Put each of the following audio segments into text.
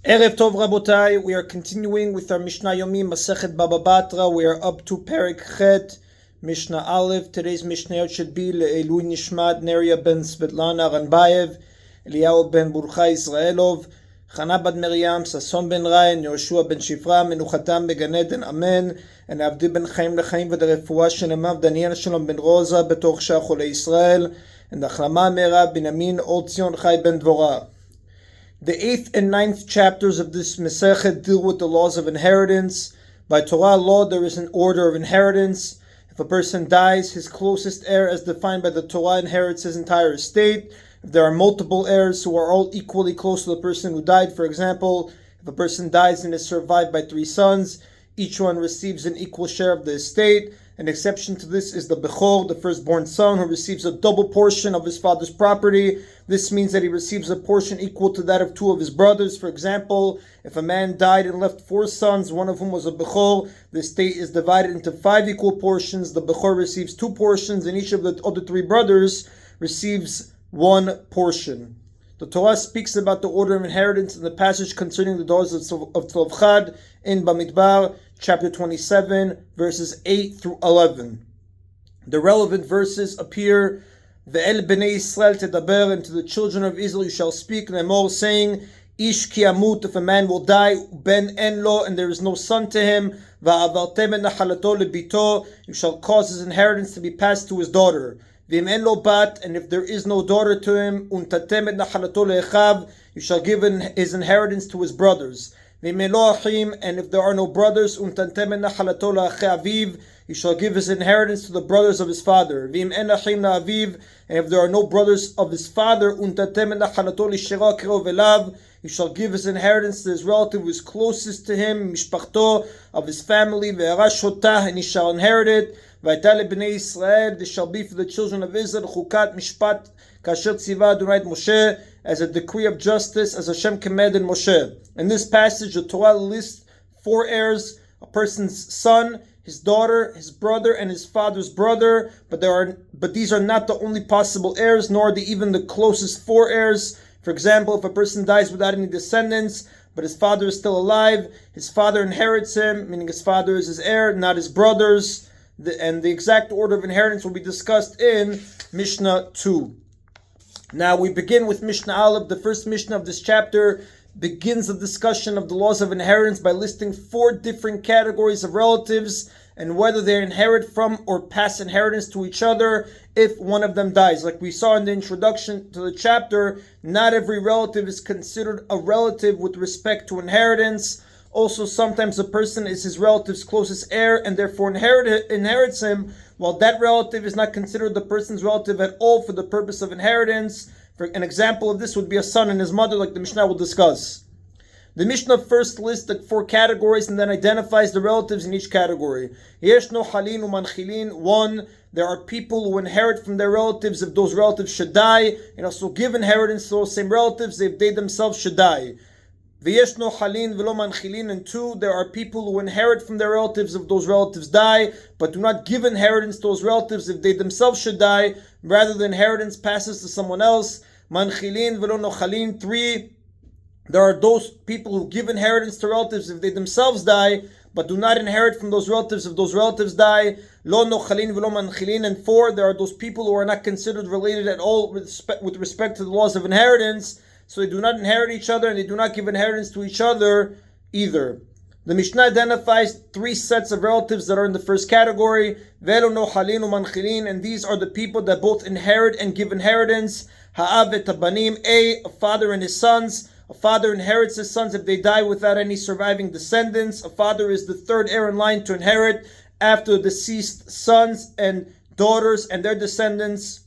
Erev Tov Rabotai, we are continuing with our Mishna Yomi, Masechet Batra. We are up to Perek Chet, Mishnah Alayev. Today's Mishnah should be Le'elui Nishmat, Neria ben Svetlana Ranbayev, Eliyahu ben Burcha Israelov, Chana bad Miriam, Sason ben Ryan, Yoshua ben Shifra, Menuchatam began Eden, Amen, and Avdi ben Chaim Lechaim v'derefua shenemav Daniel Shalom ben Rosa, betoch Shachole Israel, and Achlama Mera Binyamin Od Zion Chai ben Dvorah. The 8th and 9th chapters of this Masechet deal with the laws of inheritance. By Torah law, there is an order of inheritance. If a person dies, his closest heir, as defined by the Torah, inherits his entire estate. If there are multiple heirs who are all equally close to the person who died, for example, if a person dies and is survived by 3 sons, each one receives an equal share of the estate. An exception to this is the Bechor, the firstborn son, who receives a double portion of his father's property. This means that he receives a portion equal to that of 2 of his brothers. For example, if a man died and left 4 sons, one of whom was a Bechor, the estate is divided into 5 equal portions. The Bechor receives 2 portions, and each of the other 3 brothers receives 1 portion. The Torah speaks about the order of inheritance in the passage concerning the daughters of Tzlofchad in Bamidbar, chapter 27, verses 8 through 11. The relevant verses appear, Ve'el b'nei Yisrael tedaber, and to the children of Israel you shall speak, Lemor, saying, Ish ki amut, if a man will die, ben en lo, and there is no son to him, Va'avartem en nachalato lebito, you shall cause his inheritance to be passed to his daughter. V'im en lo bat, and if there is no daughter to him, untatem et nachalato le'echav, you shall give his inheritance to his brothers. V'im en lo achim, and if there are no brothers, untatem et nachalato le'achei aviv, you shall give his inheritance to the brothers of his father. V'im en achim la'aviv, and if there are no brothers of his father, untatem et nachalato l'shera kerov elav, you shall give his inheritance to his relative who is closest to him, mishpachto, of his family, ve'arash otah, and he shall inherit it. V'ayta lebnei Yisrael, this shall be for the children of Israel, chukat mishpat, kasher tziva Adonai Moshe, as a decree of justice, as Hashem commanded Moshe. In this passage, the Torah lists 4 heirs: a person's son, his daughter, his brother, and his father's brother. But these are not the only possible heirs, nor are they even the closest 4 heirs. For example, if a person dies without any descendants, but his father is still alive, his father inherits him, meaning his father is his heir, not his brothers. And the exact order of inheritance will be discussed in Mishnah 2. Now we begin with Mishnah Aleph. The first Mishnah of this chapter begins the discussion of the laws of inheritance by listing 4 different categories of relatives and whether they inherit from or pass inheritance to each other if one of them dies. Like we saw in the introduction to the chapter, not every relative is considered a relative with respect to inheritance. Also, sometimes a person is his relative's closest heir and therefore inherits him, while that relative is not considered the person's relative at all for the purpose of inheritance. For an example of this would be a son and his mother, like the Mishnah will discuss. The Mishnah first lists the 4 categories and then identifies the relatives in each category. Yeshno halin umanchilin. 1, there are people who inherit from their relatives if those relatives should die, and also give inheritance to those same relatives if they themselves should die. V'yeshno halin v'lo manchilin. And 2, there are people who inherit from their relatives if those relatives die, but do not give inheritance to those relatives if they themselves should die. Rather, the inheritance passes to someone else. Manchilin v'lo nochalin. 3, there are those people who give inheritance to relatives if they themselves die, but do not inherit from those relatives if those relatives die. Lo nochalin v'lo manchilin. And 4, there are those people who are not considered related at all with respect to the laws of inheritance, so they do not inherit each other and they do not give inheritance to each other either. The Mishnah identifies 3 sets of relatives that are in the first category, Velo nochalin umanchilin, and these are the people that both inherit and give inheritance. Ha'av et habanim, a father and his sons. A father inherits his sons if they die without any surviving descendants. A father is the 3rd heir in line to inherit after deceased sons and daughters and their descendants.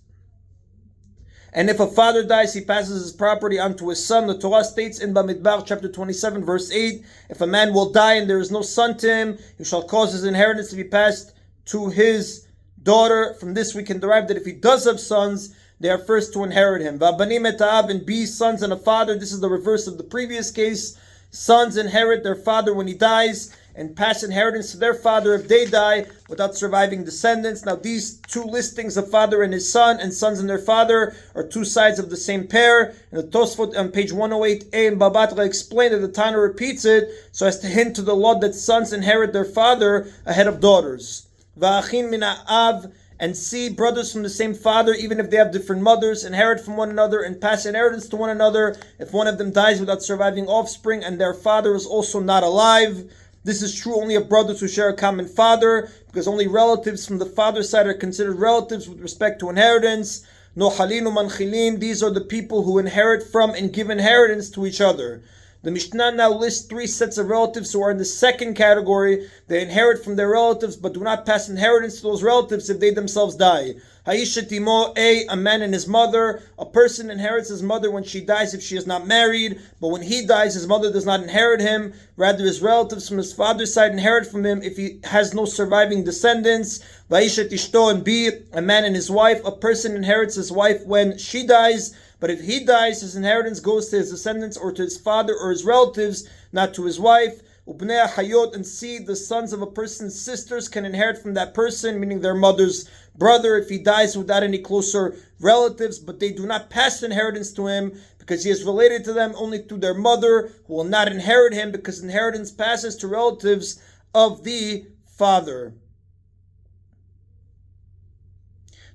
And if a father dies, he passes his property on to his son. The Torah states in Bamidbar, chapter 27, verse 8, if a man will die and there is no son to him, he shall cause his inheritance to be passed to his daughter. From this we can derive that if he does have sons, they are first to inherit him. V'abanim et ha'av, and B, sons and a father. This is the reverse of the previous case. Sons inherit their father when he dies. and pass inheritance to their father if they die without surviving descendants. Now these two listings of father and his son and sons and their father are two sides of the same pair. And the Tosfot on page 108a in Batra explained that the Tana repeats it so as to hint to the law that sons inherit their father ahead of daughters. Va'achin min ha'av, and see, brothers from the same father, even if they have different mothers, inherit from one another and pass inheritance to one another if one of them dies without surviving offspring and their father is also not alive. This is true only of brothers who share a common father, because only relatives from the father's side are considered relatives with respect to inheritance. Nohalin umanchilin, these are the people who inherit from and give inheritance to each other. The Mishnah now lists three sets of relatives who are in the second category. They inherit from their relatives but do not pass inheritance to those relatives if they themselves die. Ha'ishatimo, a man and his mother. A person inherits his mother when she dies if she is not married, but when he dies, his mother does not inherit him. Rather, his relatives from his father's side inherit from him if he has no surviving descendants. Va'ishat ishto, and b, a man and his wife. A person inherits his wife when she dies, but if he dies, his inheritance goes to his descendants or to his father or his relatives, not to his wife. Ubnei hayot, and see, the sons of a person's sisters can inherit from that person, meaning their mother's brother, if he dies without any closer relatives, but they do not pass inheritance to him because he is related to them only through their mother, who will not inherit him because inheritance passes to relatives of the father.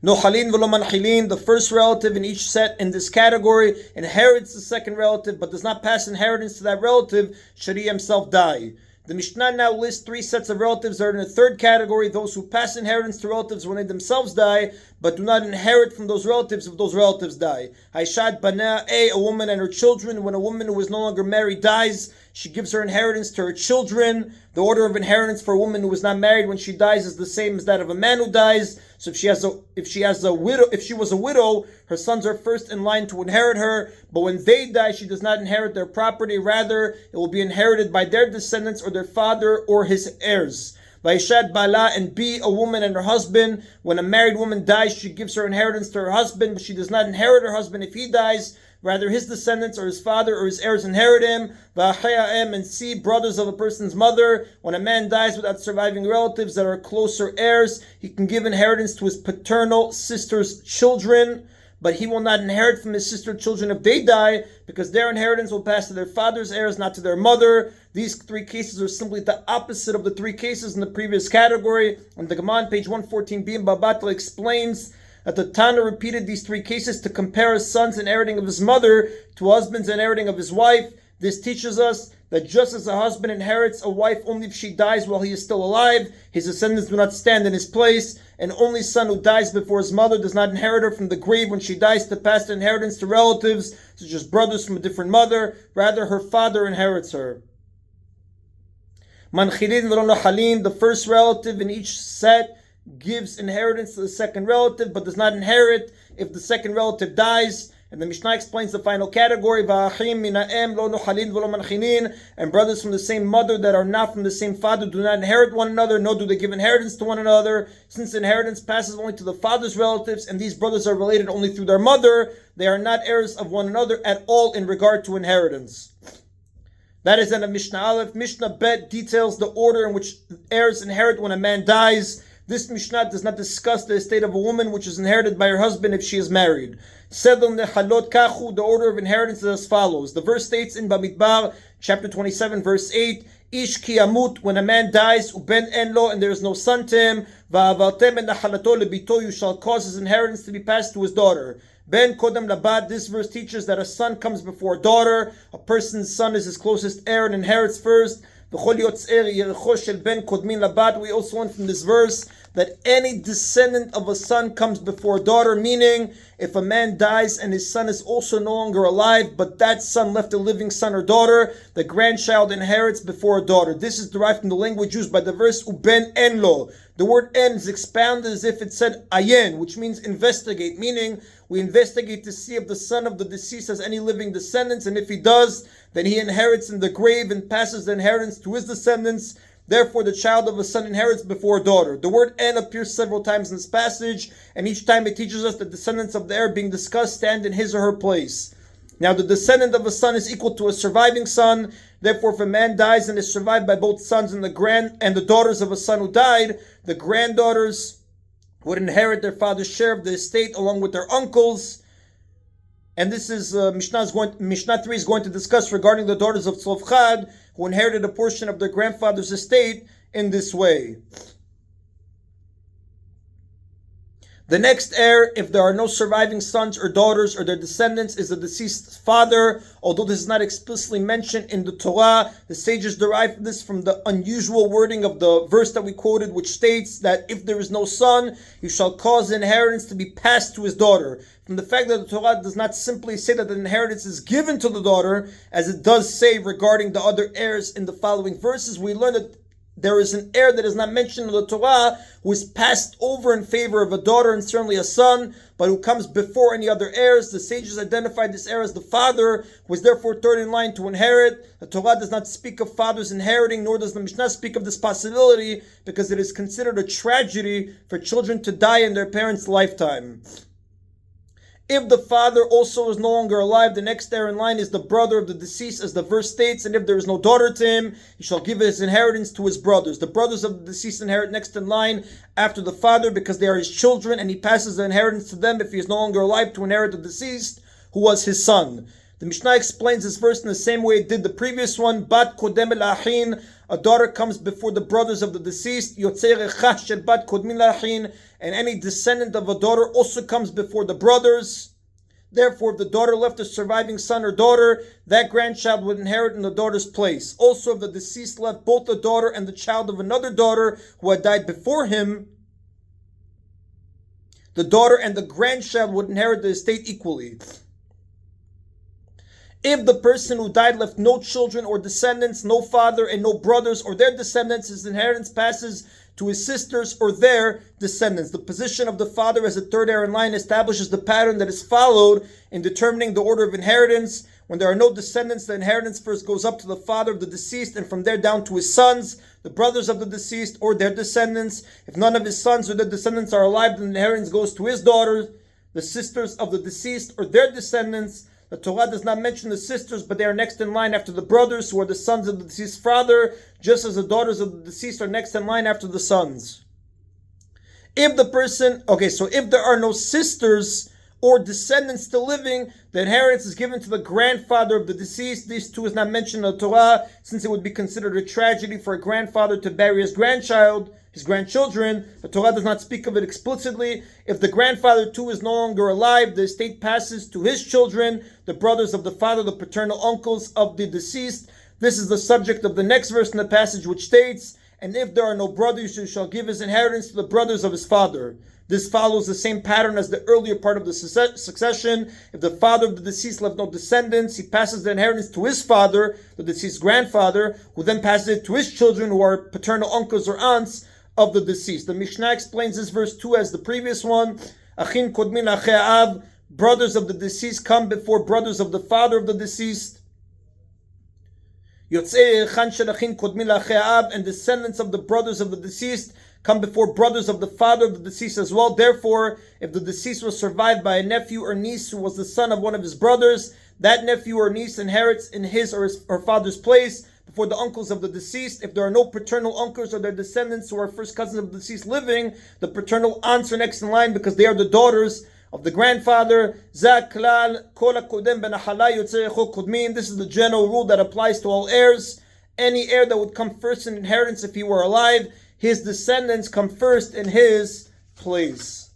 Nohalin v'lo manchilin, the first relative in each set in this category inherits the second relative but does not pass inheritance to that relative should he himself die. The Mishnah now lists three sets of relatives that are in the third category, those who pass inheritance to relatives when they themselves die, but do not inherit from those relatives if those relatives die. Haishad bana, a woman and her children. When a woman who is no longer married dies, she gives her inheritance to her children. The order of inheritance for a woman who is not married when she dies is the same as that of a man who dies. So if she was a widow, her sons are first in line to inherit her. But when they die, she does not inherit their property. Rather, it will be inherited by their descendants or their father or his heirs. Vaishad bala, and b, a woman and her husband. When a married woman dies, she gives her inheritance to her husband, but she does not inherit her husband if he dies. Rather, his descendants or his father or his heirs inherit him. V'achaya'em, and c, brothers of a person's mother. When a man dies without surviving relatives that are closer heirs, he can give inheritance to his paternal sister's children, but he will not inherit from his sister's children if they die, because their inheritance will pass to their father's heirs, not to their mother. These three cases are simply the opposite of the three cases in the previous category. And the Gemara on page 114b in Batra explains that the Tana repeated these three cases to compare a son's inheriting of his mother to a husband's inheriting of his wife. This teaches us that just as a husband inherits a wife only if she dies while he is still alive, his descendants do not stand in his place, and only son who dies before his mother does not inherit her from the grave when she dies to pass the inheritance to relatives, such as brothers from a different mother. Rather, her father inherits her. Manchilin v'lo nohalin, the first relative in each set gives inheritance to the second relative, but does not inherit if the second relative dies. And the Mishnah explains the final category, Va'achim mina'em lo nohalin v'lo manchilin, and brothers from the same mother that are not from the same father do not inherit one another, nor do they give inheritance to one another. Since inheritance passes only to the father's relatives, and these brothers are related only through their mother, they are not heirs of one another at all in regard to inheritance. That is in the Mishnah Aleph. Mishnah Bet details the order in which heirs inherit when a man dies. This Mishnah does not discuss the estate of a woman which is inherited by her husband if she is married. Seder nechalot kachu, the order of inheritance is as follows. The verse states in Bamidbar, chapter 27, verse 8, Ish ki amut, when a man dies, uben en lo, and there is no son to him, va'avartem en nachalato lebito, you shall cause his inheritance to be passed to his daughter. Ben kodem labad, this verse teaches that a son comes before a daughter. A person's son is his closest heir and inherits first. We also learn from this verse that any descendant of a son comes before a daughter, meaning if a man dies and his son is also no longer alive, but that son left a living son or daughter, the grandchild inherits before a daughter. This is derived from the language used by the verse uben en lo. The word en is expounded as if it said ayen, which means investigate, meaning we investigate to see if the son of the deceased has any living descendants, and if he does, then he inherits in the grave and passes the inheritance to his descendants. Therefore, the child of a son inherits before a daughter. The word en appears several times in this passage, and each time it teaches us that descendants of the heir being discussed stand in his or her place. Now the descendant of a son is equal to a surviving son. Therefore, if a man dies and is survived by both sons and the daughters of a son who died, the granddaughters would inherit their father's share of the estate along with their uncles. And this is Mishnah 3 is going to discuss regarding the daughters of Tzlofchad, who inherited a portion of their grandfather's estate in this way. The next heir, if there are no surviving sons or daughters or their descendants, is the deceased's father. Although this is not explicitly mentioned in the Torah, the sages derive this from the unusual wording of the verse that we quoted, which states that if there is no son, he shall cause the inheritance to be passed to his daughter. From the fact that the Torah does not simply say that the inheritance is given to the daughter, as it does say regarding the other heirs in the following verses, we learn that there is an heir that is not mentioned in the Torah who is passed over in favor of a daughter and certainly a son, but who comes before any other heirs. The sages identified this heir as the father, who is therefore third in line to inherit. The Torah does not speak of fathers inheriting, nor does the Mishnah speak of this possibility, because it is considered a tragedy for children to die in their parents' lifetime. If the father also is no longer alive, the next heir in line is the brother of the deceased, as the verse states, and if there is no daughter to him, he shall give his inheritance to his brothers. The brothers of the deceased inherit next in line after the father because they are his children, and he passes the inheritance to them if he is no longer alive to inherit the deceased, who was his son. The Mishnah explains this verse in the same way it did the previous one. Bat kodem el achin, a daughter comes before the brothers of the deceased. Yotzei rechach shel bat kodmin lachin, and any descendant of a daughter also comes before the brothers. Therefore, if the daughter left a surviving son or daughter, that grandchild would inherit in the daughter's place. Also, if the deceased left both the daughter and the child of another daughter who had died before him, the daughter and the grandchild would inherit the estate equally. If the person who died left no children or descendants, no father and no brothers or their descendants, his inheritance passes to his sisters or their descendants. The position of the father as a third heir in line establishes the pattern that is followed in determining the order of inheritance. When there are no descendants, the inheritance first goes up to the father of the deceased and from there down to his sons, the brothers of the deceased or their descendants. If none of his sons or their descendants are alive, then the inheritance goes to his daughters, the sisters of the deceased or their descendants. The Torah does not mention the sisters, but they are next in line after the brothers, who are the sons of the deceased father, just as the daughters of the deceased are next in line after the sons. If there are no sisters or descendants still living, the inheritance is given to the grandfather of the deceased. These two is not mentioned in the Torah, since it would be considered a tragedy for a grandfather to bury his grandchildren. The Torah does not speak of it explicitly. If the grandfather too is no longer alive, the estate passes to his children, the brothers of the father, the paternal uncles of the deceased. This is the subject of the next verse in the passage, which states, and if there are no brothers, you shall give his inheritance to the brothers of his father. This follows the same pattern as the earlier part of the succession. If the father of the deceased left no descendants, he passes the inheritance to his father, the deceased grandfather, who then passes it to his children, who are paternal uncles or aunts of the deceased. The Mishnah explains this verse too as the previous one. Achin kodmin achei av, brothers of the deceased come before brothers of the father of the deceased. Yotzei chan shel achin kodmin achei av, and descendants of the brothers of the deceased come before brothers of the father of the deceased as well. Therefore, if the deceased was survived by a nephew or niece who was the son of one of his brothers, that nephew or niece inherits in his or her father's place before the uncles of the deceased. If there are no paternal uncles or their descendants who are first cousins of the deceased living, the paternal aunts are next in line because they are the daughters of the grandfather. This is the general rule that applies to all heirs. Any heir that would come first in inheritance if he were alive, his descendants come first in his place.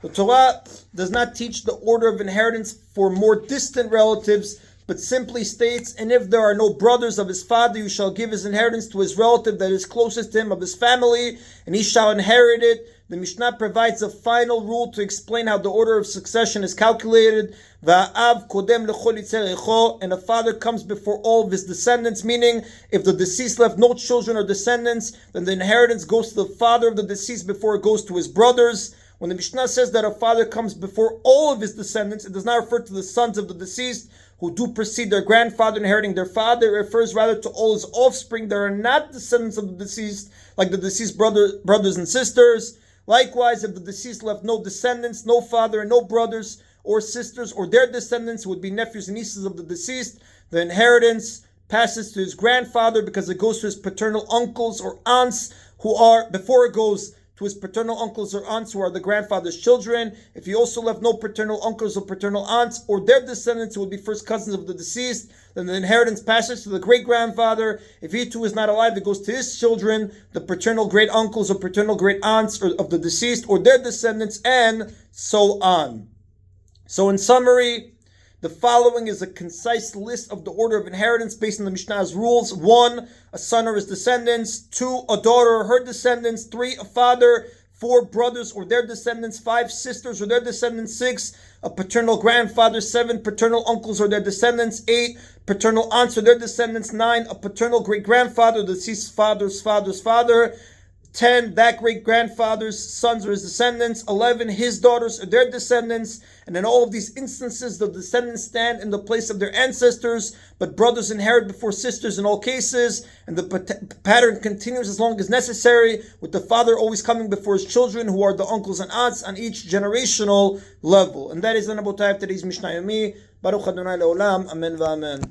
The Torah does not teach the order of inheritance for more distant relatives, but simply states, and if there are no brothers of his father, you shall give his inheritance to his relative that is closest to him of his family, and he shall inherit it. The Mishnah provides a final rule to explain how the order of succession is calculated. Va'av kodem lechol yitzer echo, and a father comes before all of his descendants, meaning if the deceased left no children or descendants, then the inheritance goes to the father of the deceased before it goes to his brothers. When the Mishnah says that a father comes before all of his descendants, it does not refer to the sons of the deceased who do precede their grandfather inheriting their father. It refers rather to all his offspring that are not descendants of the deceased, like the deceased brothers and sisters. Likewise, if the deceased left no descendants, no father, and no brothers, or sisters or their descendants, would be nephews and nieces of the deceased. The inheritance passes to his grandfather because it goes to his paternal uncles or aunts who are, before it goes to his paternal uncles or aunts who are the grandfather's children. If he also left no paternal uncles or paternal aunts or their descendants who would be first cousins of the deceased, then the inheritance passes to the great-grandfather. If he too is not alive, it goes to his children, the paternal great-uncles or paternal great-aunts of the deceased or their descendants, and so on. So in summary, the following is a concise list of the order of inheritance based on the Mishnah's rules. 1, a son or his descendants. 2, a daughter or her descendants. 3, a father. 4, brothers or their descendants. 5, sisters or their descendants. 6, a paternal grandfather. 7, paternal uncles or their descendants. 8, paternal aunts or their descendants. 9, a paternal great-grandfather, the deceased father's father's father. 10, that great-grandfather's sons or his descendants. 11, his daughters or their descendants. And in all of these instances, the descendants stand in the place of their ancestors, but brothers inherit before sisters in all cases. And the pattern continues as long as necessary, with the father always coming before his children, who are the uncles and aunts, on each generational level. And that is the Nabotai of today's Mishna Yomi. Baruch Adonai Le'olam. Amen v'amen.